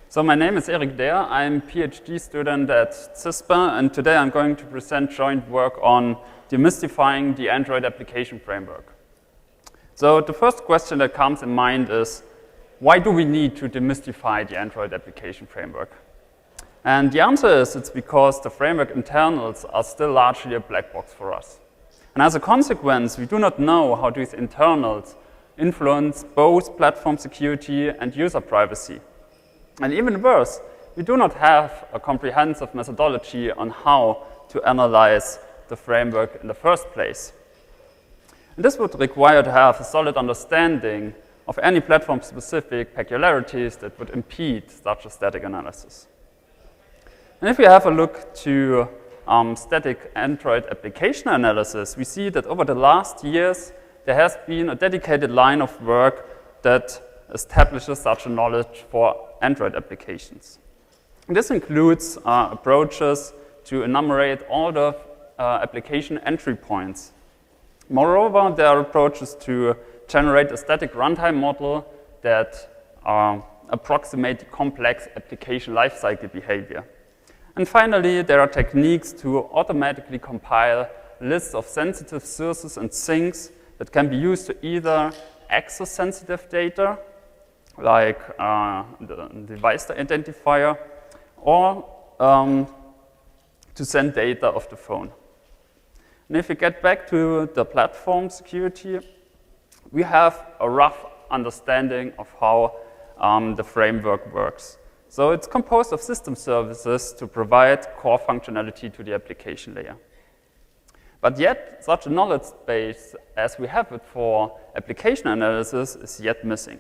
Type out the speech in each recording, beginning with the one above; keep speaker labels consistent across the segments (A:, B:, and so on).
A: So my name is Erik Derr. I'm a PhD student at CISPA, and today I'm going to present joint work on demystifying the Android application framework. So the first question that comes in mind is, why do we need to demystify the Android application framework? And the answer is it's because the framework internals are still largely a black box for us. And as a consequence, we do not know how these internals influence both platform security and user privacy. And even worse, we do not have a comprehensive methodology on how to analyze the framework in the first place. And this would require to have a solid understanding of any platform-specific peculiarities that would impede such a static analysis. And if we have a look to static Android application analysis, we see that over the last years, there has been a dedicated line of work that establishes such a knowledge for Android applications. And this includes approaches to enumerate all the application entry points. Moreover, there are approaches to generate a static runtime model that approximate the complex application lifecycle behavior. And finally, there are techniques to automatically compile lists of sensitive sources and sinks that can be used to either access sensitive data, like the device identifier, or to send data off the phone. And if we get back to the platform security, we have a rough understanding of how the framework works. So it's composed of system services to provide core functionality to the application layer. But yet, such a knowledge base as we have it for application analysis is yet missing.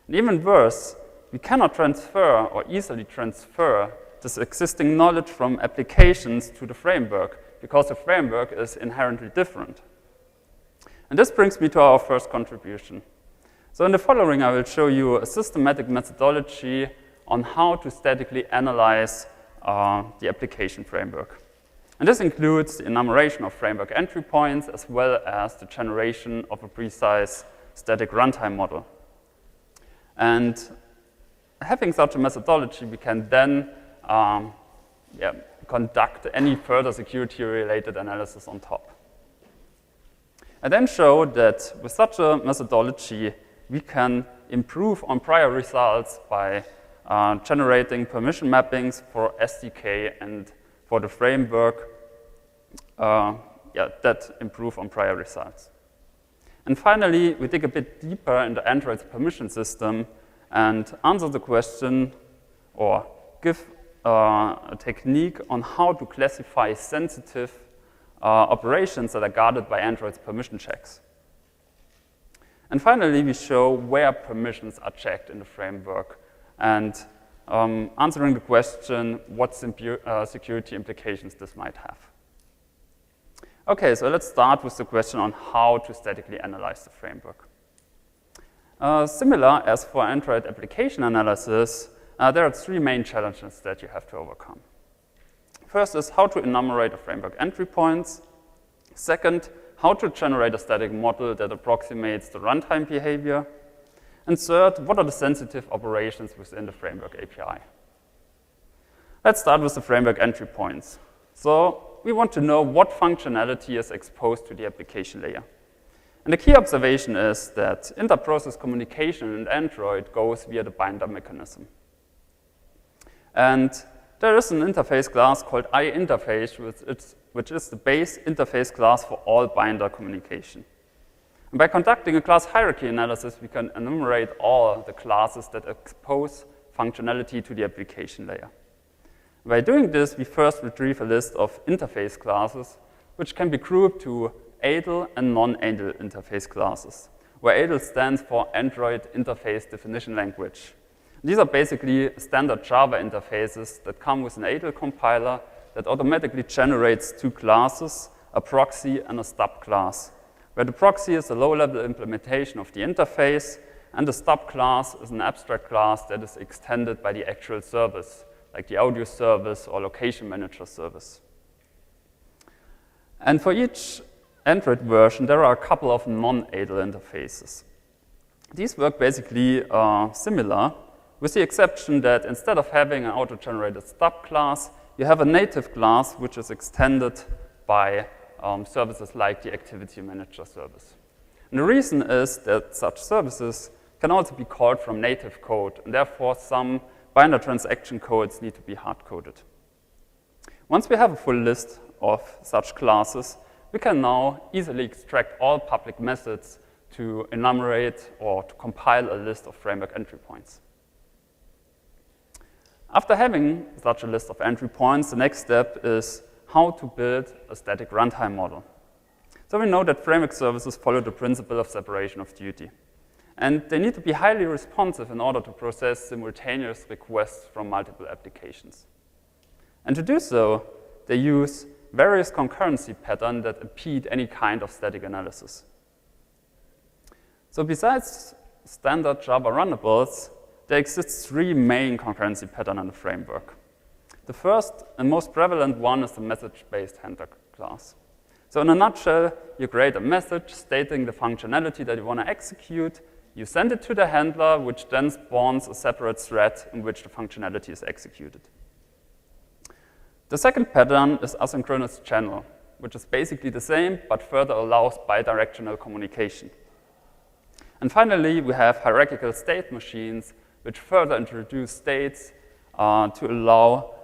A: And even worse, we cannot transfer or easily transfer this existing knowledge from applications to the framework because the framework is inherently different. And this brings me to our first contribution. So in the following, I will show you a systematic methodology on how to statically analyze the application framework. And this includes the enumeration of framework entry points as well as the generation of a precise static runtime model. And having such a methodology, we can then conduct any further security-related analysis on top. I then showed that with such a methodology, we can improve on prior results by generating permission mappings for SDK and for the framework that improve on prior results. And finally, we dig a bit deeper into Android's permission system and answer the question or give a technique on how to classify sensitive operations that are guarded by Android's permission checks. And finally, we show where permissions are checked in the framework and answering the question what security implications this might have. Okay, so let's start with the question on how to statically analyze the framework. Similar as for Android application analysis, there are three main challenges that you have to overcome. First is how to enumerate a framework entry points. Second, how to generate a static model that approximates the runtime behavior. And third, what are the sensitive operations within the framework API? Let's start with the framework entry points. So we want to know what functionality is exposed to the application layer. And the key observation is that inter-process communication in Android goes via the binder mechanism. And there is an interface class called iInterface, which is the base interface class for all binder communication. And by conducting a class hierarchy analysis, we can enumerate all the classes that expose functionality to the application layer. By doing this, we first retrieve a list of interface classes, which can be grouped to ADL and non-ADL interface classes, where ADL stands for Android Interface Definition Language. These are basically standard Java interfaces that come with an ADL compiler that automatically generates two classes, a proxy and a stub class, where the proxy is a low-level implementation of the interface, and the stub class is an abstract class that is extended by the actual service, like the audio service or location manager service. And for each Android version, there are a couple of non-ADL interfaces. These work basically similar, with the exception that instead of having an auto-generated stub class, you have a native class which is extended by services like the Activity Manager service. And the reason is that such services can also be called from native code, and therefore some binder transaction codes need to be hard-coded. Once we have a full list of such classes, we can now easily extract all public methods to enumerate or to compile a list of framework entry points. After having such a list of entry points, the next step is how to build a static runtime model. So we know that framework services follow the principle of separation of duty. And they need to be highly responsive in order to process simultaneous requests from multiple applications. And to do so, they use various concurrency patterns that impede any kind of static analysis. So besides standard Java runnables, there exist three main concurrency patterns in the framework. The first and most prevalent one is the message-based handler class. So in a nutshell, you create a message stating the functionality that you want to execute. You send it to the handler, which then spawns a separate thread in which the functionality is executed. The second pattern is asynchronous channel, which is basically the same, but further allows bidirectional communication. And finally, we have hierarchical state machines, which further introduce states to allow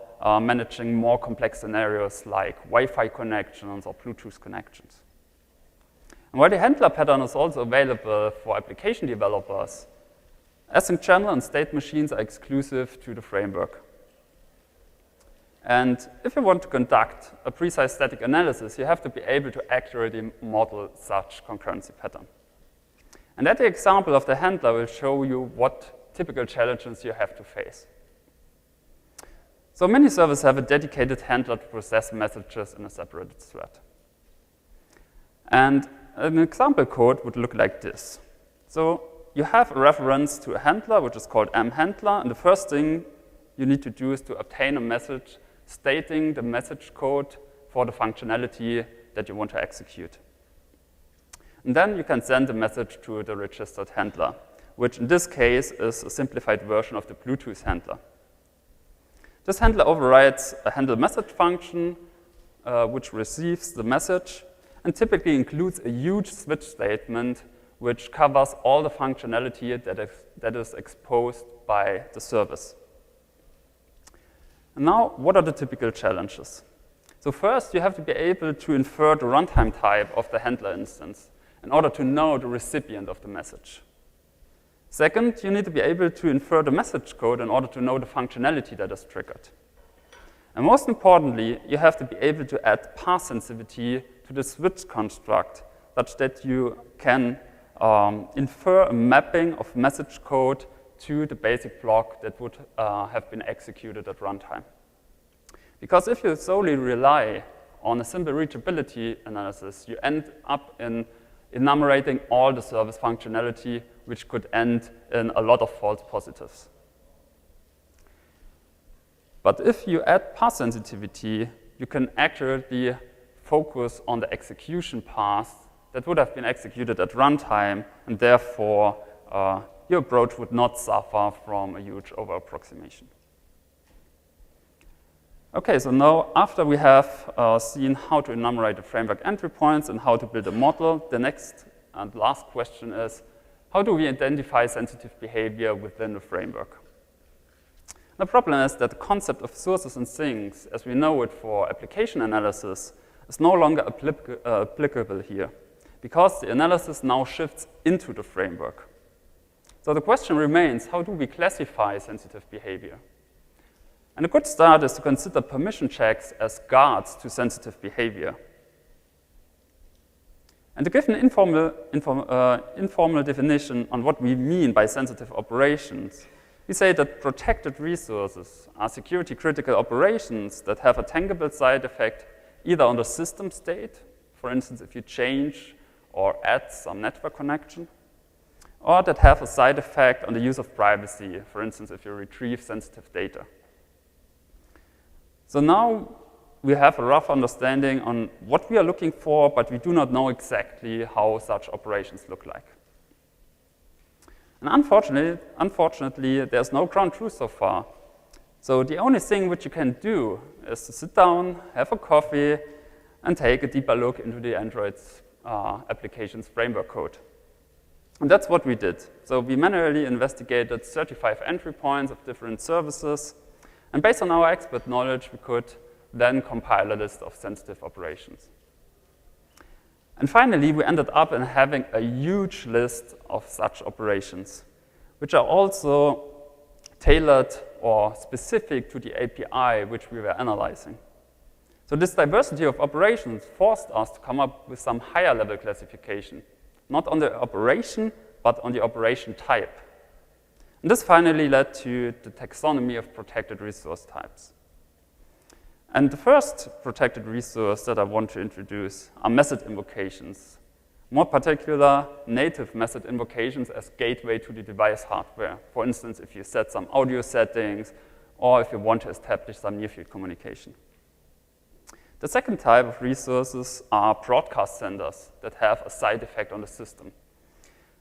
A: managing more complex scenarios like Wi-Fi connections or Bluetooth connections. And while the handler pattern is also available for application developers, async channel and state machines are exclusive to the framework. And if you want to conduct a precise static analysis, you have to be able to accurately model such concurrency pattern. And that example of the handler will show you what typical challenges you have to face. So many servers have a dedicated handler to process messages in a separated thread. And an example code would look like this. So you have a reference to a handler, which is called mHandler, and the first thing you need to do is to obtain a message stating the message code for the functionality that you want to execute. And then you can send the message to the registered handler, which in this case is a simplified version of the Bluetooth handler. This handler overrides a handle message function, which receives the message, and typically includes a huge switch statement, which covers all the functionality that is exposed by the service. And now, what are the typical challenges? So first, you have to be able to infer the runtime type of the handler instance in order to know the recipient of the message. Second, you need to be able to infer the message code in order to know the functionality that is triggered. And most importantly, you have to be able to add path sensitivity to the switch construct such that you can infer a mapping of message code to the basic block that would have been executed at runtime. Because if you solely rely on a simple reachability analysis, you end up in enumerating all the service functionality, which could end in a lot of false positives. But if you add path sensitivity, you can accurately focus on the execution path that would have been executed at runtime, and therefore your approach would not suffer from a huge over-approximation. Okay, so now after we have seen how to enumerate the framework entry points and how to build a model, the next and last question is, how do we identify sensitive behavior within the framework? The problem is that the concept of sources and sinks, as we know it for application analysis, is no longer applicable here, because the analysis now shifts into the framework. So the question remains, how do we classify sensitive behavior? And a good start is to consider permission checks as guards to sensitive behavior. And to give an informal definition on what we mean by sensitive operations, we say that protected resources are security-critical operations that have a tangible side effect either on the system state, for instance, if you change or add some network connection, or that have a side effect on the use of privacy, for instance, if you retrieve sensitive data. So now we have a rough understanding on what we are looking for, but we do not know exactly how such operations look like. And unfortunately, there's no ground truth so far. So the only thing which you can do is to sit down, have a coffee, and take a deeper look into the Android applications framework code. And that's what we did. So we manually investigated 35 entry points of different services. And based on our expert knowledge, we could then compile a list of sensitive operations. And finally, we ended up in having a huge list of such operations, which are also tailored or specific to the API which we were analyzing. So this diversity of operations forced us to come up with some higher level classification, not on the operation, but on the operation type. And this finally led to the taxonomy of protected resource types. And the first protected resource that I want to introduce are method invocations. More particular, native method invocations as gateway to the device hardware. For instance, if you set some audio settings, or if you want to establish some near-field communication. The second type of resources are broadcast senders that have a side effect on the system.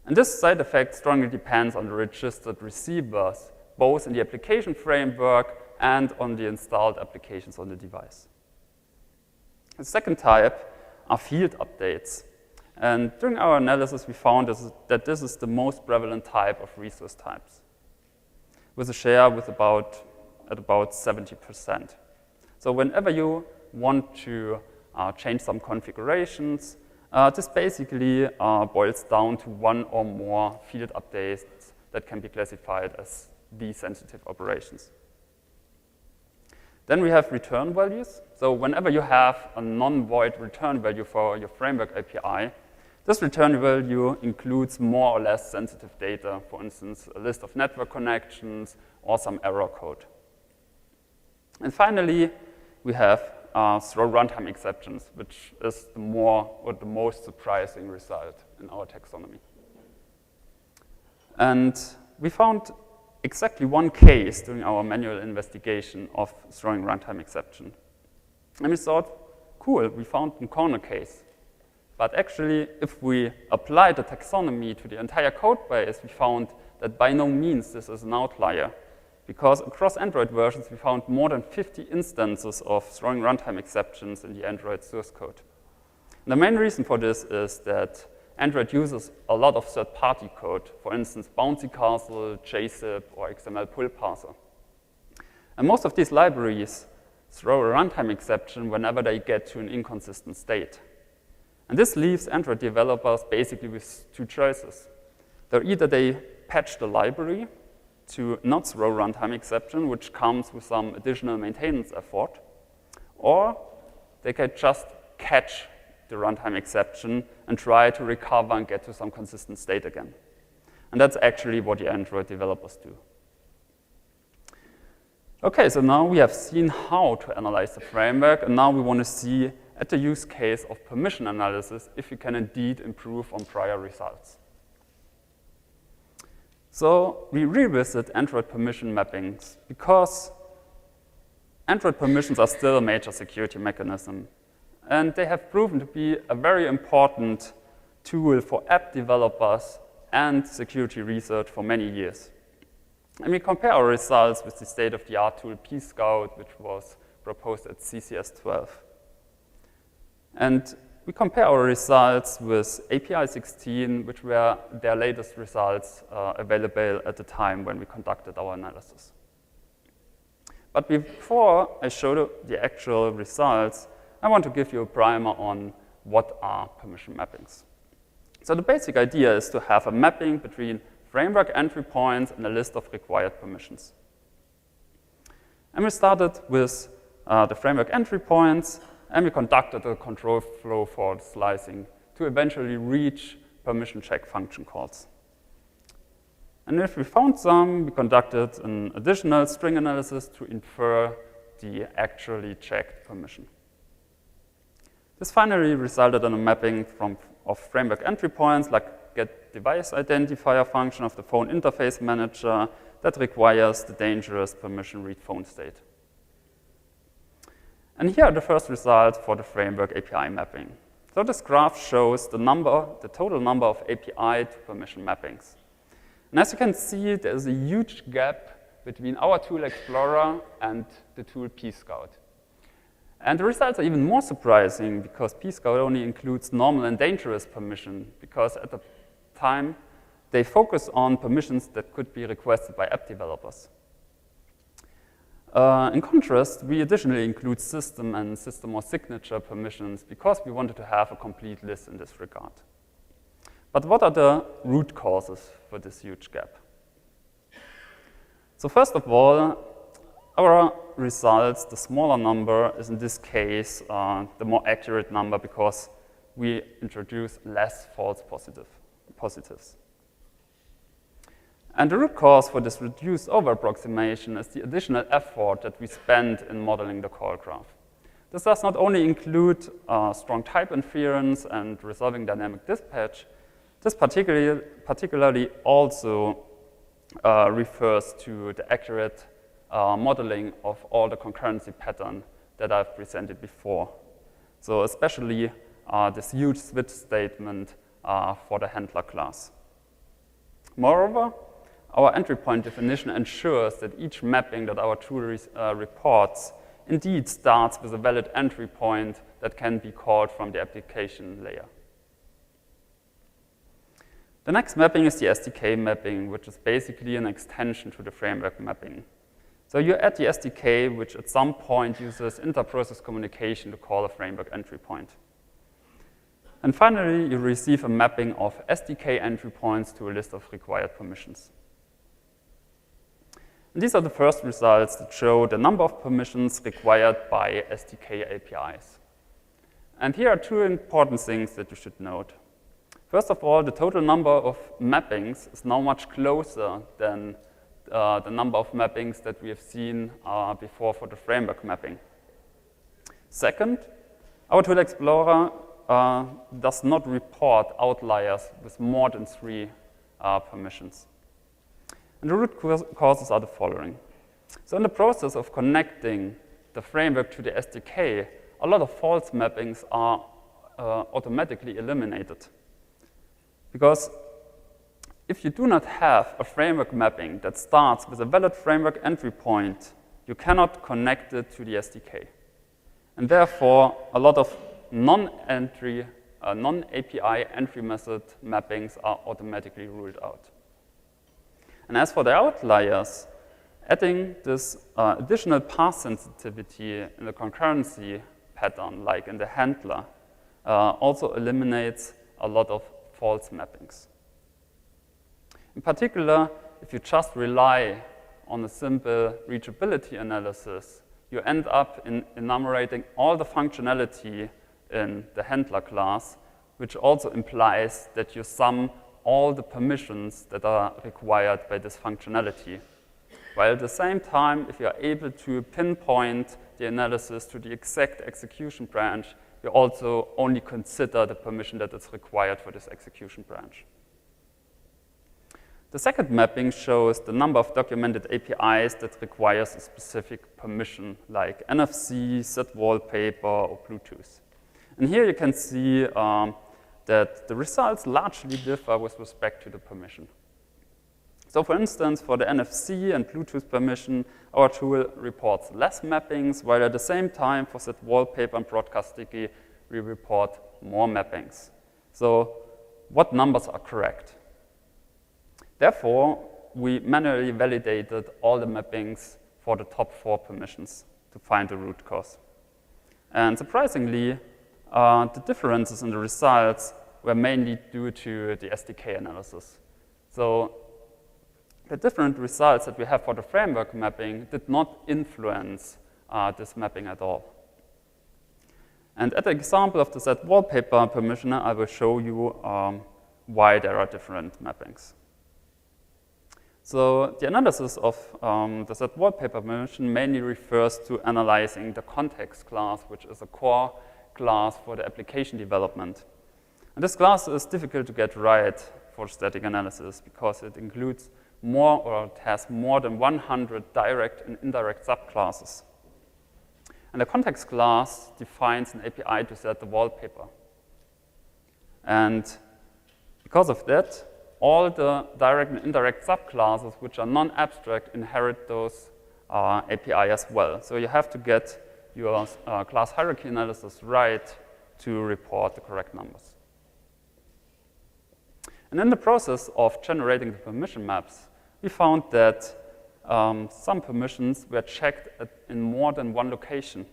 A: And this side effect strongly depends on the registered receivers, both in the application framework and on the installed applications on the device. The second type are field updates. And during our analysis, we found that this is the most prevalent type of resource types, with a share at about 70%. So whenever you want to change some configurations, this basically boils down to one or more field updates that can be classified as these sensitive operations. Then we have return values. So whenever you have a non-void return value for your framework API, this return value includes more or less sensitive data, for instance, a list of network connections or some error code. And finally, we have throw runtime exceptions, which is the most surprising result in our taxonomy. And we found exactly one case during our manual investigation of throwing runtime exception. And we thought, cool, we found a corner case. But actually, if we apply the taxonomy to the entire code base, we found that by no means this is an outlier. Because across Android versions, we found more than 50 instances of throwing runtime exceptions in the Android source code. And the main reason for this is that Android uses a lot of third-party code, for instance, Bouncy Castle, JZip, or XML pull parser. And most of these libraries throw a runtime exception whenever they get to an inconsistent state. And this leaves Android developers basically with two choices. Either they patch the library to not throw runtime exception, which comes with some additional maintenance effort, or they can just catch the runtime exception and try to recover and get to some consistent state again. And that's actually what the Android developers do. Okay, so now we have seen how to analyze the framework, and now we want to see at the use case of permission analysis if we can indeed improve on prior results. So we revisit Android permission mappings because Android permissions are still a major security mechanism. And they have proven to be a very important tool for app developers and security research for many years. And we compare our results with the state-of-the-art tool pScout, which was proposed at CCS 12. And we compare our results with API 16, which were their latest results available at the time when we conducted our analysis. But before I show the actual results, I want to give you a primer on what are permission mappings. So the basic idea is to have a mapping between framework entry points and a list of required permissions. And we started with the framework entry points, and we conducted a control flow for slicing to eventually reach permission check function calls. And if we found some, we conducted an additional string analysis to infer the actually checked permission. This finally resulted in a mapping of framework entry points like get device identifier function of the phone interface manager that requires the dangerous permission read phone state. And here are the first results for the framework API mapping. So this graph shows the total number of API to permission mappings. And as you can see, there's a huge gap between our tool Explorer and the tool pscout. And the results are even more surprising because pscout only includes normal and dangerous permission, because at the time they focus on permissions that could be requested by app developers. In contrast, we additionally include system and system or signature permissions because we wanted to have a complete list in this regard. But what are the root causes for this huge gap? So first of all, our results, the smaller number is in this case the more accurate number because we introduce less false positives. And the root cause for this reduced over-approximation is the additional effort that we spend in modeling the call graph. This does not only include strong type inference and resolving dynamic dispatch, this particularly also refers to the accurate modeling of all the concurrency pattern that I've presented before. So especially this huge switch statement for the handler class. Moreover, our entry point definition ensures that each mapping that our tool reports indeed starts with a valid entry point that can be called from the application layer. The next mapping is the SDK mapping, which is basically an extension to the framework mapping. So you add the SDK, which at some point uses inter-process communication to call a framework entry point. And finally, you receive a mapping of SDK entry points to a list of required permissions. And these are the first results that show the number of permissions required by SDK APIs. And here are two important things that you should note. First of all, the total number of mappings is now much closer than the number of mappings that we have seen before for the framework mapping. Second, our tool Explorer does not report outliers with more than 3 permissions. And the root causes are the following. So in the process of connecting the framework to the SDK, a lot of false mappings are automatically eliminated. Because if you do not have a framework mapping that starts with a valid framework entry point, you cannot connect it to the SDK. And therefore, a lot of non-API entry method mappings are automatically ruled out. And as for the outliers, adding this additional path sensitivity in the concurrency pattern, like in the handler, also eliminates a lot of false mappings. In particular, if you just rely on a simple reachability analysis, you end up in enumerating all the functionality in the handler class, which also implies that you sum all the permissions that are required by this functionality. While at the same time, if you are able to pinpoint the analysis to the exact execution branch, you also only consider the permission that is required for this execution branch. The second mapping shows the number of documented APIs that requires a specific permission, like NFC, set wallpaper, or Bluetooth. And here you can see that the results largely differ with respect to the permission. So for instance, for the NFC and Bluetooth permission, our tool reports less mappings, while at the same time for set wallpaper and broadcast sticky, we report more mappings. So what numbers are correct? Therefore, we manually validated all the mappings for the top 4 permissions to find the root cause. And surprisingly, the differences in the results were mainly due to the SDK analysis. So the different results that we have for the framework mapping did not influence this mapping at all. And at the example of the set wallpaper permission, I will show you why there are different mappings. So the analysis of the set wallpaper permission mainly refers to analyzing the context class, which is a core class for the application development. And this class is difficult to get right for static analysis because it includes more, or it has more than 100 direct and indirect subclasses. And the context class defines an API to set the wallpaper. And because of that, all the direct and indirect subclasses which are non-abstract inherit those API as well. So you have to get your class hierarchy analysis right to report the correct numbers. And in the process of generating the permission maps, we found that some permissions were checked in more than one location.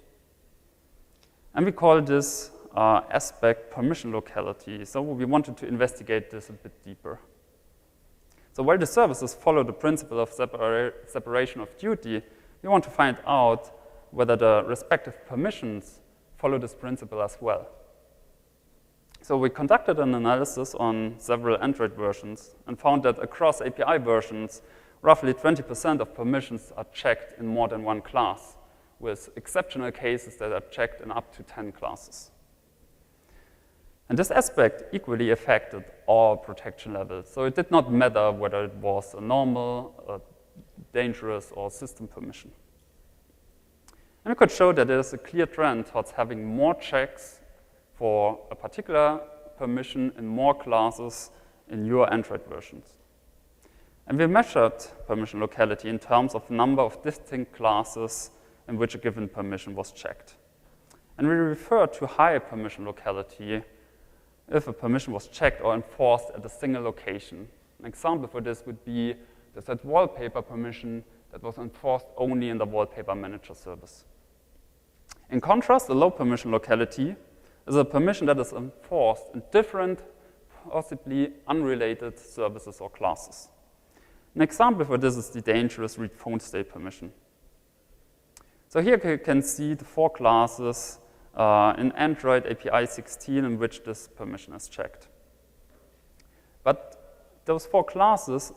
A: And we call this aspect permission locality. So we wanted to investigate this a bit deeper. So while the services follow the principle of separation of duty, we want to find out whether the respective permissions follow this principle as well. So we conducted an analysis on several Android versions and found that across API versions, roughly 20% of permissions are checked in more than one class, with exceptional cases that are checked in up to 10 classes. And this aspect equally affected all protection levels. So it did not matter whether it was a normal, a dangerous, or system permission. And we could show that there is a clear trend towards having more checks for a particular permission in more classes in your Android versions. And we measured permission locality in terms of number of distinct classes in which a given permission was checked. And we refer to high permission locality if a permission was checked or enforced at a single location. An example for this would be the set wallpaper permission that was enforced only in the wallpaper manager service. In contrast, the low permission locality is a permission that is enforced in different, possibly unrelated services or classes. An example for this is the dangerous read phone state permission. So here you can see the 4 classes in Android API 16 in which this permission is checked. But those 4 classes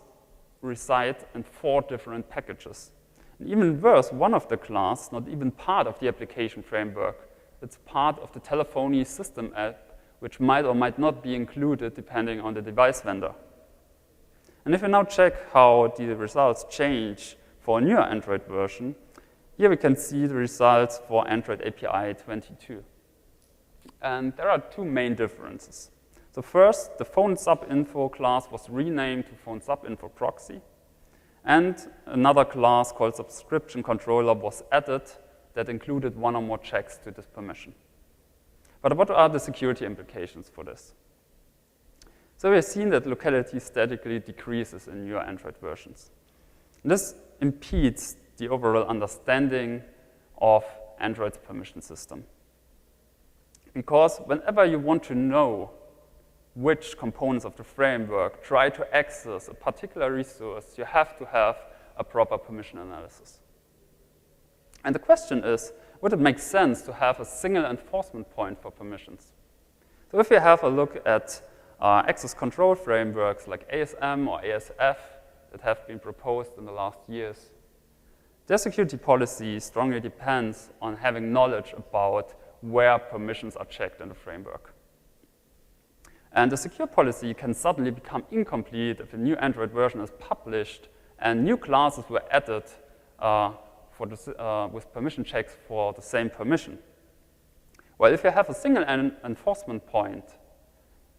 A: reside in 4 different packages. And even worse, one of the class, not even part of the application framework, it's part of the telephony system app, which might or might not be included depending on the device vendor. And if we now check how the results change for a newer Android version, here we can see the results for Android API 22. And there are 2 main differences. So first, the phone subinfo class was renamed to phone subinfo proxy. And another class called subscription controller was added that included 1 or more checks to this permission. But what are the security implications for this? So we have seen that locality statically decreases in newer Android versions. This impedes the overall understanding of Android's permission system. Because whenever you want to know which components of the framework try to access a particular resource, you have to have a proper permission analysis. And the question is, would it make sense to have a single enforcement point for permissions? So if you have a look at access control frameworks like ASM or ASF that have been proposed in the last years, their security policy strongly depends on having knowledge about where permissions are checked in the framework. And the secure policy can suddenly become incomplete if a new Android version is published and new classes were added with permission checks for the same permission. Well, if you have a single enforcement point,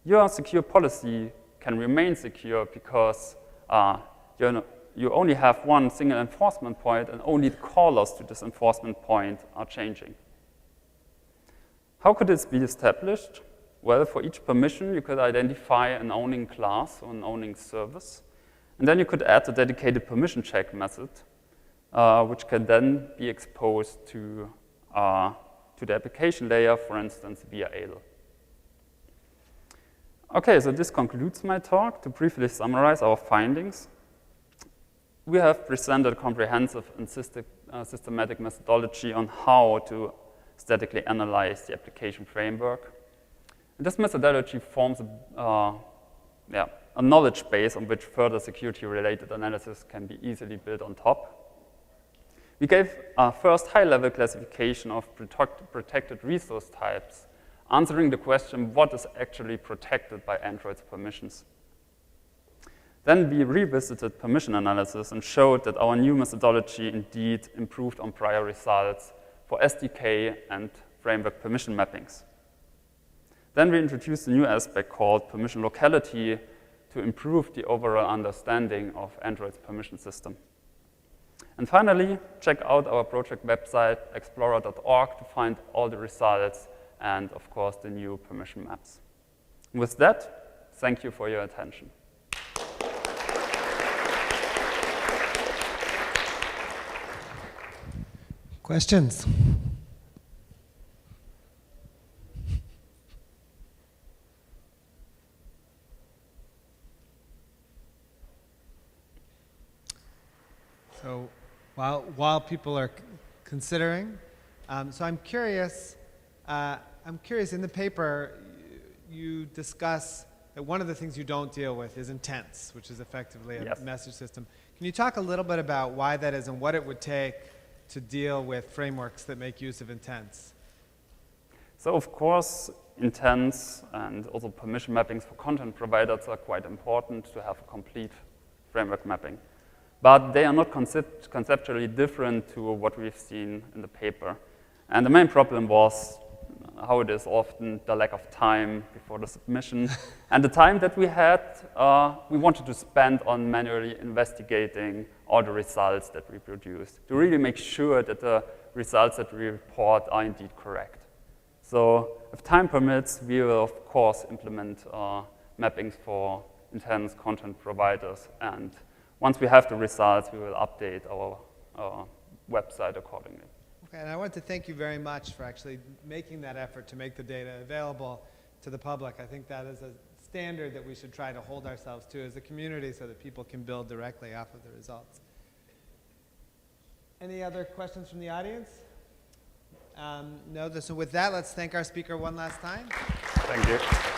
A: your secure policy can remain secure because you only have one single enforcement point and only the callers to this enforcement point are changing. How could this be established? Well, for each permission, you could identify an owning class or an owning service. And then you could add a dedicated permission check method, which can then be exposed to the application layer, for instance, via ALE. Okay, so this concludes my talk. To briefly summarize our findings, we have presented a comprehensive and systematic methodology on how to statically analyze the application framework. And this methodology forms a knowledge base on which further security-related analysis can be easily built on top. We gave a first high-level classification of protected resource types, answering the question, what is actually protected by Android's permissions? Then we revisited permission analysis and showed that our new methodology indeed improved on prior results for SDK and framework permission mappings. Then we introduced a new aspect called permission locality, to improve the overall understanding of Android's permission system. And finally, check out our project website, explorer.org, to find all the results and, of course, the new permission maps. With that, thank you for your attention.
B: Questions? So while people are considering, so I'm curious in the paper you discuss that one of the things you don't deal with is intents, which is effectively a message system. Can you talk a little bit about why that is and what it would take to deal with frameworks that make use of intents?
A: So of course, intents and also permission mappings for content providers are quite important to have a complete framework mapping. But they are not conceptually different to what we've seen in the paper. And the main problem was how it is often the lack of time before the submission. And the time that we had, we wanted to spend on manually investigating all the results that we produced to really make sure that the results that we report are indeed correct. So if time permits, we will, of course, implement mappings for intents content providers. And once we have the results, we will update our website accordingly.
B: Okay, and I want to thank you very much for actually making that effort to make the data available to the public. I think that is a standard that we should try to hold ourselves to as a community so that people can build directly off of the results. Any other questions from the audience? No, so with that, let's thank our speaker one last time.
A: Thank you.